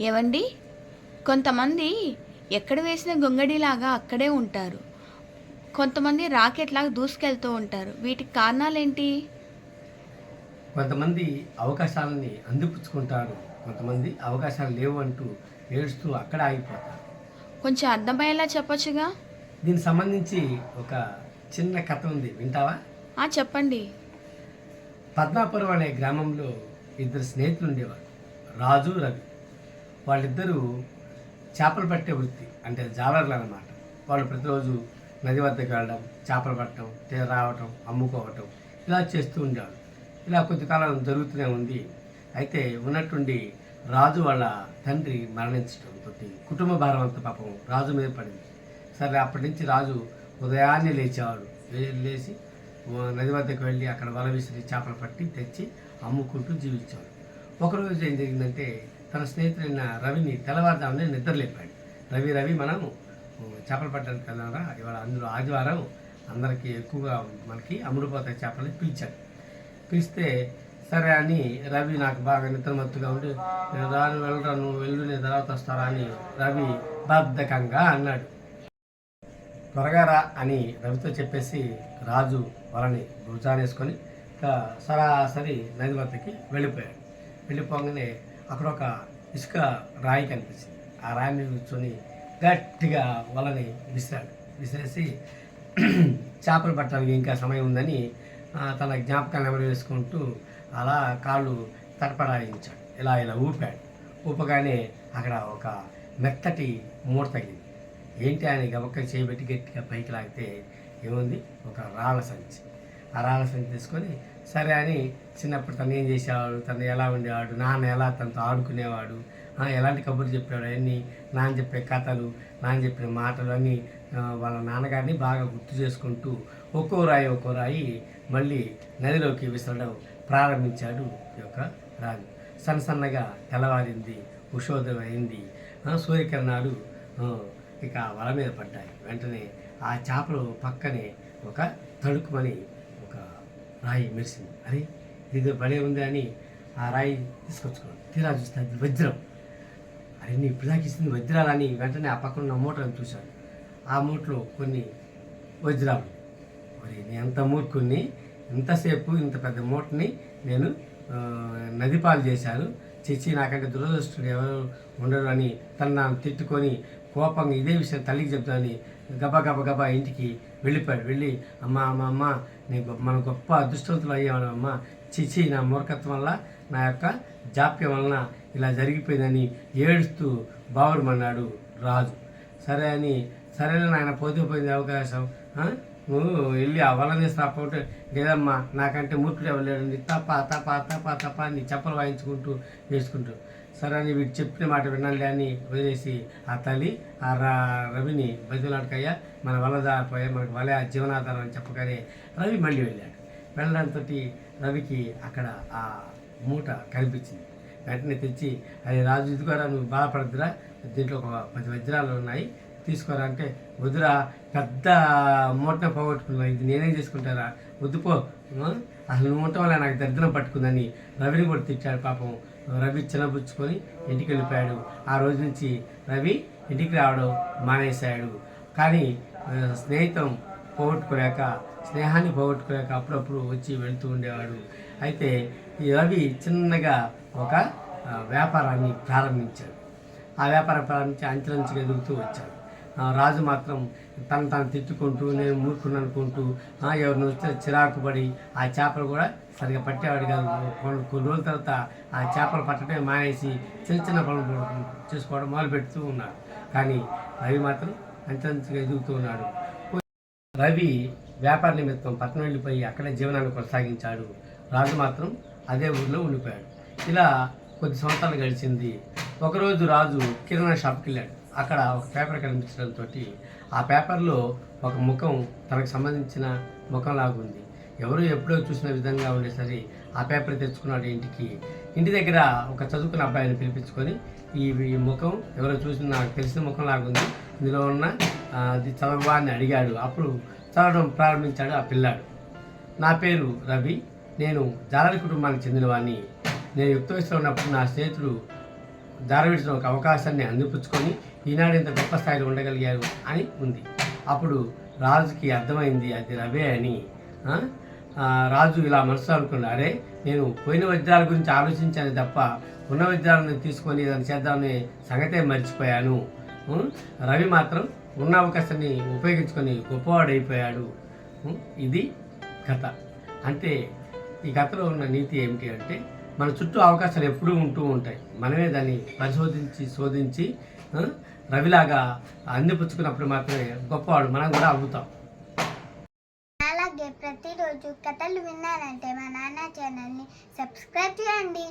ఏవండి, కొంతమంది ఎక్కడ వేసిన గొంగడిలాగా అక్కడే ఉంటారు. కొంతమంది రాకెట్‌లాగా దూసుకెళ్తూ ఉంటారు. వీటికి కారణాలేంటి? కొంతమంది అవకాశాలని అందిపుచ్చుకుంటారు. కొంతమంది అవకాశాలు లేవు అంటూ ఏడుస్తూ అక్కడే ఆగిపోతారు. కొంచెం అర్థమయ్యేలా చెప్పొచ్చుగా? దీనికి సంబంధించి ఒక చిన్న కథ ఉంది, వింటావా? చెప్పండి. పద్మాపురం అనే గ్రామంలో ఇద్దరు స్నేహితులు ఉండేవారు, రాజు, రవి. వాళ్ళిద్దరూ చేపలు పట్టే వృత్తి, అంటే జాలర్లు అన్నమాట. వాళ్ళు ప్రతిరోజు నది వద్దకు వెళ్ళడం, చేపలు పట్టడం, రావటం, అమ్ముకోవటం ఇలా చేస్తూ ఉండేవారు. ఇలా కొద్ది కాలం జరుగుతూనే ఉంది. అయితే ఉన్నట్టుండి రాజు వాళ్ళ తండ్రి మరణించడంతో కుటుంబ భారం అంతా పాపం రాజు మీద పడింది. సరే, అప్పటి నుంచి రాజు ఉదయాన్నే లేచేవాడు. లేచి నది వద్దకు వెళ్ళి అక్కడ వల విసిరి చేపలు పట్టి తెచ్చి అమ్ముకుంటూ జీవించేవాడు. ఒకరోజు ఏం జరిగిందంటే, తన స్నేహితుడైన రవిని తెల్లవారుజామునే నిద్రలేపాడు. రవి మనం చేపలు పట్టడానికి వెళ్ళారా, ఇవాళ అందులో ఆదివారం అందరికీ ఎక్కువగా మనకి అమ్ముడుపోతాయి చేపలని పిలిచాడు. పిలిస్తే సరే అని, రవి నాకు బాగా నిద్రమత్తుగా ఉండి, రాను వెళ్ళరా, నువ్వు వెళ్ళు, నేను తర్వాత వస్తారా అని రవి బద్ధకంగా అన్నాడు. త్వరగా రా అని రవితో చెప్పేసి రాజు వాళ్ళని భుజానేసుకొని సరాసరి నది వద్దకి వెళ్ళిపోయాడు. వెళ్ళిపోగానే అక్కడ ఒక ఇసుక రాయి కనిపించింది. ఆ రాయి మీద కూర్చొని గట్టిగా వలని విసిరేసి చేపలు పట్టడానికి ఇంకా సమయం ఉందని తన జ్ఞాపకాన్ని నెమరు వేసుకుంటూ అలా కాళ్ళు తడపడాయించాడు. ఇలా ఊపాడు. ఊపగానే అక్కడ ఒక మెత్తటి మూట తగిలింది. ఏంటి అని గబక్క చేయబెట్టి గట్టిగా పైకి లాగితే ఏముంది, ఒక రాళ్ళ సంచి. ఆ రాళ్ళ సంచి తీసుకొని సరే అని, చిన్నప్పుడు తను ఏం చేసేవాడు, తను ఎలా ఉండేవాడు, నాన్న ఎలా తనతో ఆడుకునేవాడు, ఎలాంటి కబుర్లు చెప్పాడు, అన్నీ నాన్న చెప్పే కథలు, నాన్న చెప్పిన మాటలు అన్నీ వాళ్ళ నాన్నగారిని బాగా గుర్తు చేసుకుంటూ ఒక్కో రాయి మళ్ళీ నదిలోకి విసరడం ప్రారంభించాడు ఈ యొక్క రాజు. సన్నగా తెల్లవారింది, ఉషోదయం అయింది, సూర్యకిరణాలు ఇక వల మీద పడ్డాయి. వెంటనే ఆ చేపలు పక్కనే ఒక తడుకుమని ఒక రాయి మెరిసింది. అరే, ఇది భలే ఉంది అని ఆ రాయి తీసుకొచ్చుకున్నాడు. తీరా చూస్తే అది వజ్రం. అరే, నీ ఇప్పుడు దాకా ఇస్తుంది వజ్రాలని వెంటనే ఆ పక్కన ఉన్న మూటను చూశాడు. ఆ మూటలో కొన్ని వజ్రాలు. మరి నేను ఎంత మూర్ఖుని, ఇంతసేపు ఇంత పెద్ద మూటని నేను నది పాలు చేశాను. చిచ్చి, నాకంటే దురదృష్టుడు ఎవరు ఉండరు అని తను తిట్టుకొని కోపంగా ఇదే విషయం తల్లికి చెప్తానని గబా ఇంటికి వెళ్ళిపోయాడు. వెళ్ళి అమ్మ నేను మన గొప్ప అదృష్టవంతులు అయ్యాను అమ్మ, చిచి, నా మూర్ఖత్వం వల్ల, నా యొక్క జాప్యం వలన ఇలా జరిగిపోయిందని ఏడుస్తూ బావురమన్నాడు రాజు. సరే అని, సరేనా నాయన, పోయింది అవకాశం, నువ్వు వెళ్ళి ఆ వల తీసి రాకపోతే లేదమ్మా, నాకంటే మూర్ఖుడు ఎవరు తప్ప అని చెప్పలు వాయించుకుంటూ వేసుకుంటూ, సరే అని వీడు చెప్పిన మాట వినాలి అని వదిలేసి ఆ తల్లి ఆ రవిని బదిలాడకయ్యా, మన వల దారిపోయా, మనకు వల జీవనాధారం అని చెప్పగానే రవి మళ్ళీ వెళ్ళాడు. వెళ్ళడంతో రవికి అక్కడ ఆ మూట కనిపించింది. వెంటనే తెచ్చి, అది రాజు, ఇదిగోరా, నువ్వు బాధపడద్దురా, దీంట్లో ఒక 10 వజ్రాలు ఉన్నాయి, తీసుకోరా అంటే, వద్దురా, పెద్ద మూటనే పోగొట్టుకున్నా, ఇది నేనేం చేసుకుంటారా, వద్దుపో, అసలు నువ్వు ఉండటం వల్ల నాకు దరిద్రం పట్టుకుందని రవిని కూడా తిట్టాడు. పాపం రవి చిన్నబుచ్చుకొని ఇంటికి వెళ్ళిపోయాడు. ఆ రోజు నుంచి రవి ఇంటికి రావడం మానేశాడు. కానీ స్నేహాన్ని పోగొట్టుకోలేక అప్పుడప్పుడు వచ్చి వెళ్తూ ఉండేవాడు. అయితే ఈ రవి చిన్నగా ఒక వ్యాపారాన్ని ప్రారంభించాడు. ఆ వ్యాపారం ప్రారంభించి అంచెలంచెగా ఎదుగుతూ వచ్చాడు. రాజు మాత్రం తను తిట్టుకుంటూ, నేను మూర్ఖుని అనుకుంటూ, ఎవరిని వస్తే చిరాకు పడి ఆ చేపలు కూడా సరిగా పట్టేవాడు కాదు. కొన్ని రోజుల తర్వాత ఆ చేపలు పట్టడమే మానేసి చిన్న పనులు చేసుకోవడం మొదలుపెడుతూ ఉన్నాడు. కానీ రవి మాత్రం అంచెలంచెగా ఎదుగుతూ ఉన్నాడు. రవి వ్యాపార నిమిత్తం పట్టణం వెళ్ళిపోయి అక్కడే జీవనాన్ని కొనసాగించాడు. రాజు మాత్రం అదే ఊళ్ళో ఉండిపోయాడు. ఇలా కొద్ది సంవత్సరాలు గడిచింది. ఒకరోజు రాజు కిరాణా షాప్కి వెళ్ళాడు. అక్కడ ఒక పేపర్ కనిపించడంతో ఆ పేపర్లో ఒక ముఖం, తనకు సంబంధించిన ముఖం లాగుంది. ఎవరు ఎప్పుడో చూసిన విధంగా ఉండేసరి ఆ పేపర్ తెచ్చుకున్నాడు ఇంటికి. ఇంటి దగ్గర ఒక చదువుకున్న అబ్బాయిని పిలిపించుకొని, ఈ ముఖం ఎవరో చూసిన, నాకు తెలిసిన ముఖం లాగుంది, ఇందులో ఉన్న అది చదవా అని అడిగాడు. అప్పుడు చదవడం ప్రారంభించాడు ఆ పిల్లాడు. నా పేరు రవి, నేను జాలరి కుటుంబానికి చెందినవాడిని. నేను యుక్త వయసులో ఉన్నప్పుడు నా స్నేహితుడు జారవిడిచిన ఒక అవకాశాన్ని అందిపుచ్చుకొని ఈనాడు ఇంత గొప్ప స్థాయిలో ఉండగలిగారు అని ఉంది. అప్పుడు రాజుకి అర్థమైంది అది రవే అని. రాజు ఇలా మనసులో అనుకున్నాడు, అరే నేను పోయిన వజ్రాల గురించి ఆలోచించాను తప్ప ఉన్న వజ్రాలను తీసుకొని దాన్ని చేద్దామనే సంగతే మర్చిపోయాను. రవి మాత్రం ఉన్న అవకాశాన్ని ఉపయోగించుకొని గొప్పవాడైపోయాడు. ఇది కథ. అంటే ఈ కథలో ఉన్న నీతి ఏమిటి అంటే, మన చుట్టూ అవకాశాలు ఎప్పుడూ ఉంటూ ఉంటాయి. మనమే దాన్ని పరిశోధించి శోధించి రవిలాగా అందిపుచ్చుకున్నప్పుడు మాత్రమే గొప్పవాడు మనం కూడా అవుతాం. అలాగే ప్రతిరోజు కథలు వినాలంటే మా నాన్న ఛానల్ని సబ్స్క్రైబ్ చేయండి.